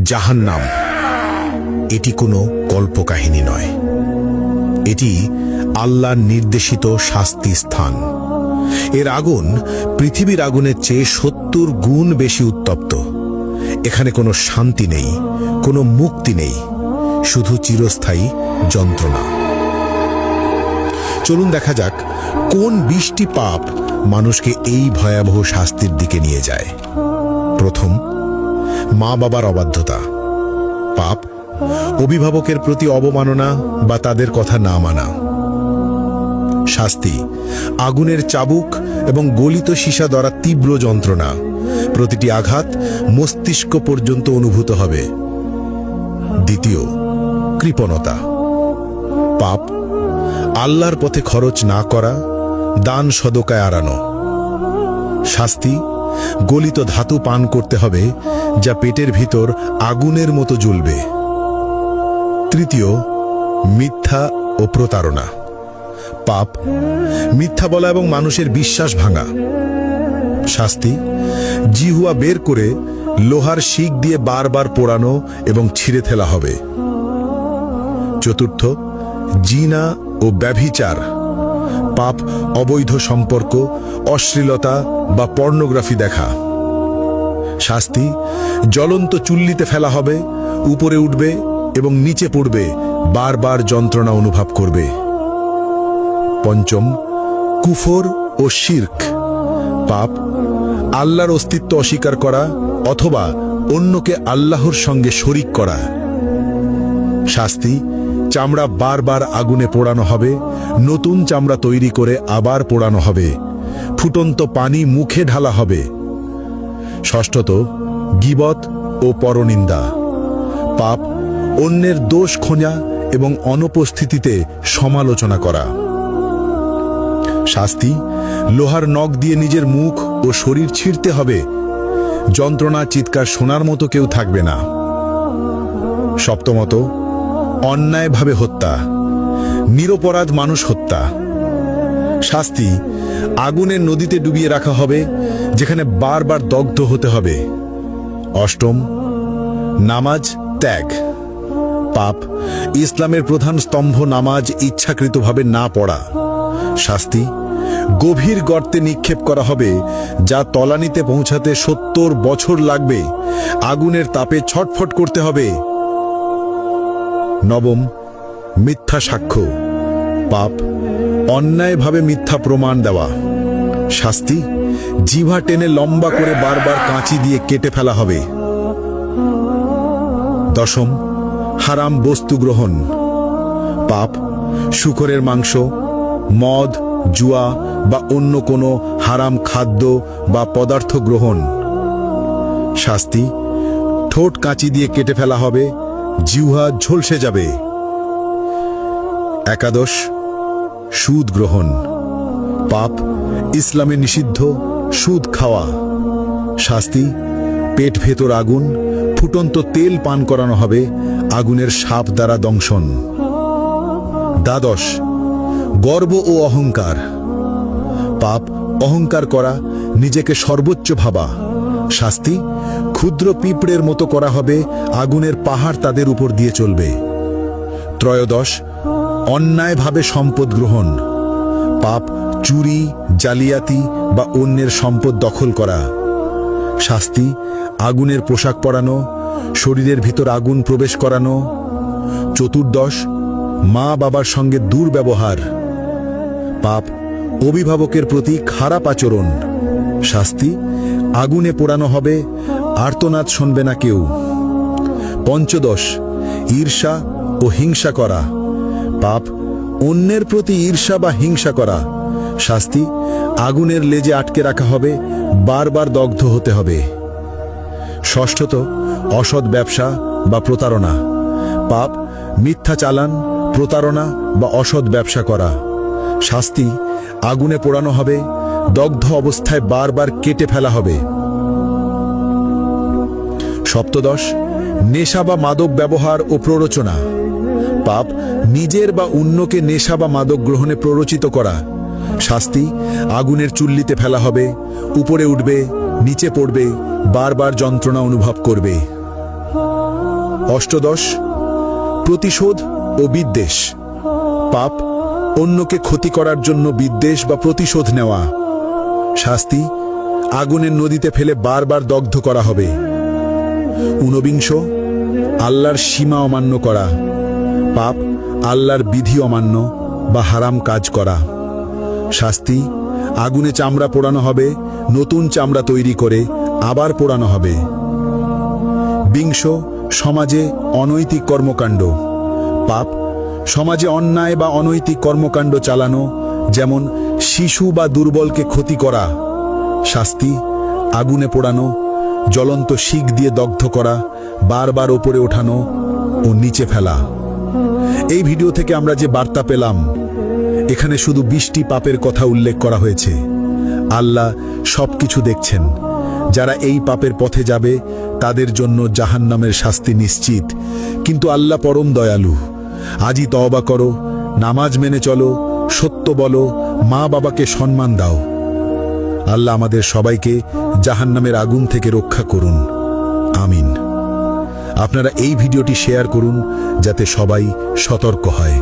জাহান্নাম এটি কোনো কল্পকাহিনী নয়, এটি আল্লাহর নির্দেশিত শাস্তি স্থান। এর আগুন পৃথিবীর আগুনের চেয়ে ৭০ গুণ বেশি উত্তপ্ত। এখানে কোনো শান্তি নেই, কোনো মুক্তি নেই, শুধু চিরস্থায়ী যন্ত্রণা। চলুন দেখা যাক কোন ২০টি পাপ মানুষকে এই ভয়াবহ শাস্তির দিকে নিয়ে যায়। প্রথম, মা বাবার অবাধ্যতা। পাপ অভিভাবকের প্রতি অবমাননা বা তাদের কথা না মানা। শাস্তি আগুনের চাবুক এবং গলিত সীসা দ্বারা তীব্র যন্ত্রণা। প্রতিটি আঘাত মস্তিষ্ক পর্যন্ত অনুভূত হবে। দ্বিতীয়, কৃপণতা। পাপ আল্লাহর পথে খরচ না করা, দান সদকায় আড়ানো। শাস্তি গলিত ধাতু পান করতে হবে, যা পেটের ভিতর আগুনের মতো জ্বলবে। তৃতীয়, মিথ্যা ও প্রতারণা। পাপ মিথ্যা বলা এবং মানুষের বিশ্বাস ভাঙা। শাস্তি জিহুয়া বের করে লোহার শিক দিয়ে বারবার পোড়ানো এবং ছিঁড়ে ফেলা হবে। চতুর্থ, জিনা ও ব্যভিচার। পাপ অবৈধ সম্পর্ক, অশ্লীলতা বা পর্নোগ্রাফি দেখা। শাস্তি জ্বলন্ত চুল্লিতে ফেলা হবে, উপরে উঠবে এবং নিচে পড়বে, বারবার যন্ত্রণা অনুভব করবে। পঞ্চম, কুফর ও শিরক। পাপ আল্লাহর অস্তিত্ব অস্বীকার করা অথবা অন্যকে আল্লাহর সঙ্গে শরিক করা। শাস্তি চামড়া বারবার আগুনে পোড়ানো হবে, নতুন চামড়া তৈরি করে আবার পোড়ানো হবে, ফুটন্ত পানি মুখে ঢালা হবে। ষষ্ঠত, গীবত ও পরনিন্দা। পাপ অন্যের দোষ খোঁজা এবং অনুপস্থিতিতে সমালোচনা করা। শাস্তি লোহার নখ দিয়ে নিজের মুখ ও শরীর ছিঁড়তে হবে, যন্ত্রণা চিৎকার শোনার মতো কেউ থাকবে না। সপ্তমত, অন্যায়ভাবে হত্যা, নিরপরাধ মানুষ হত্যা। শাস্তি আগুনের নদীতে ডুবিয়ে রাখা হবে, যেখানে বারবার দগ্ধ হতে হবে। অষ্টম, নামাজ ত্যাগ। পাপ ইসলামের প্রধান স্তম্ভ নামাজ ইচ্ছাকৃতভাবে না পড়া। শাস্তি গভীর গর্তে নিক্ষেপ করা হবে, যা তলানিতে পৌঁছাতে ৭০ বছর লাগবে, আগুনের তাপে ছটফট করতে হবে। নবম, মিথ্যা সাক্ষ্য। পাপ অন্যায়ভাবে মিথ্যা প্রমাণ দেওয়া। শাস্তি জিহ্বা টেনে লম্বা করে বারবার কাঁচি দিয়ে কেটে ফেলা হবে। দশম, হারাম বস্তু গ্রহণ। পাপ শূকরের মাংস, মদ, জুয়া বা অন্য কোনো হারাম খাদ্য বা পদার্থ গ্রহণ। শাস্তি ঠোঁট কাঁচি দিয়ে কেটে ফেলা হবে, জিহ্বা ঝলসে যাবে। একাদশ, সুদ গ্রহণ। পাপ ইসলামে নিষিদ্ধ সুদ খাওয়া। শাস্তি পেট ভেতর আগুন, ফুটন্ত তেল পান করানো হবে, আগুনের সাপ দ্বারা দংশন। দ্বাদশ, গর্ব ও অহংকার। পাপ অহংকার করা, নিজেকে সর্বোচ্চ ভাবা। শাস্তি ক্ষুদ্র পিঁপড়ের মতো করা হবে, আগুনের পাহাড় তাদের উপর দিয়ে চলবে। ত্রয়োদশ, অন্যায়ভাবে সম্পদ গ্রহণ। পাপ চুরি, জালিয়াতি বা অন্যের সম্পদ দখল করা। শাস্তি আগুনের পোশাক পরানো, শরীরের ভিতর আগুন প্রবেশ করানো। চতুর্দশ, মা বাবার সঙ্গে দুর্ব্যবহার। পাপ অভিভাবকের প্রতি খারাপ আচরণ। শাস্তি আগুনে পোড়ানো হবে, আর্তনাদ শুনবে না কেউ। পঞ্চদশ, ঈর্ষা ও হিংসা করা। পাপ অন্যের প্রতি ঈর্ষা বা হিংসা করা। শাস্তি আগুনের লেজে আটকে রাখা হবে, বারবার দগ্ধ হতে হবে। ষষ্ঠত, অসৎ ব্যবসা বা প্রতারণা। পাপ মিথ্যা চালান, প্রতারণা বা অসৎ ব্যবসা করা। শাস্তি আগুনে পোড়ানো হবে, দগ্ধ অবস্থায় বারবার কেটে ফেলা হবে। সপ্তদশ, নেশা বা মাদক ব্যবহার ও প্ররোচনা। পাপ নিজের বা অন্যকে নেশা বা মাদক গ্রহণে প্ররোচিত করা। শাস্তি আগুনের চুল্লিতে ফেলা হবে, উপরে উঠবে, নিচে পড়বে, বারবার যন্ত্রণা অনুভব করবে। অষ্টদশ প্রতিশোধ ও বিদ্বেষ। পাপ অন্যকে ক্ষতি করার জন্য বিদ্বেষ বা প্রতিশোধ নেওয়া। শাস্তি আগুনের নদীতে ফেলে বারবার দগ্ধ করা হবে। ঊনবিংশ আল্লাহর সীমা অমান্য করা। পাপ আল্লাহর বিধি অমান্য বা হারাম কাজ করা। শাস্তি আগুনে চামড়া পোড়ানো হবে, নতুন চামড়া তৈরি করে আবার পোড়ানো হবে। বিংশ সমাজে অনৈতিক কর্মকাণ্ড। পাপ সমাজে অন্যায় বা অনৈতিক কর্মকাণ্ড চালানো, যেমন শিশু বা দুর্বলকে ক্ষতি করা। শাস্তি আগুনে পোড়ানো, জ্বলন্ত শিক দিয়ে দগ্ধ করা, বারবার ওপরে ওঠানো ও নিচে ফেলা। এই ভিডিও থেকে আমরা যে বার্তা পেলাম, এখানে শুধু 20টি পাপের কথা উল্লেখ করা হয়েছে। আল্লাহ সবকিছু দেখছেন। যারা এই পাপের পথে যাবে তাদের জন্য জাহান্নামের শাস্তি নিশ্চিত, কিন্তু আল্লাহ পরম দয়ালু। আজই তওবা করো, নামাজ মেনে চলো, সত্য বলো, মা বাবাকে সম্মান দাও। আল্লাহ আমাদের সবাইকে জাহান্নামের আগুন থেকে রক্ষা করুন, আমিন। আপনারা এই ভিডিওটি শেয়ার করুন যাতে সবাই সতর্ক হয়।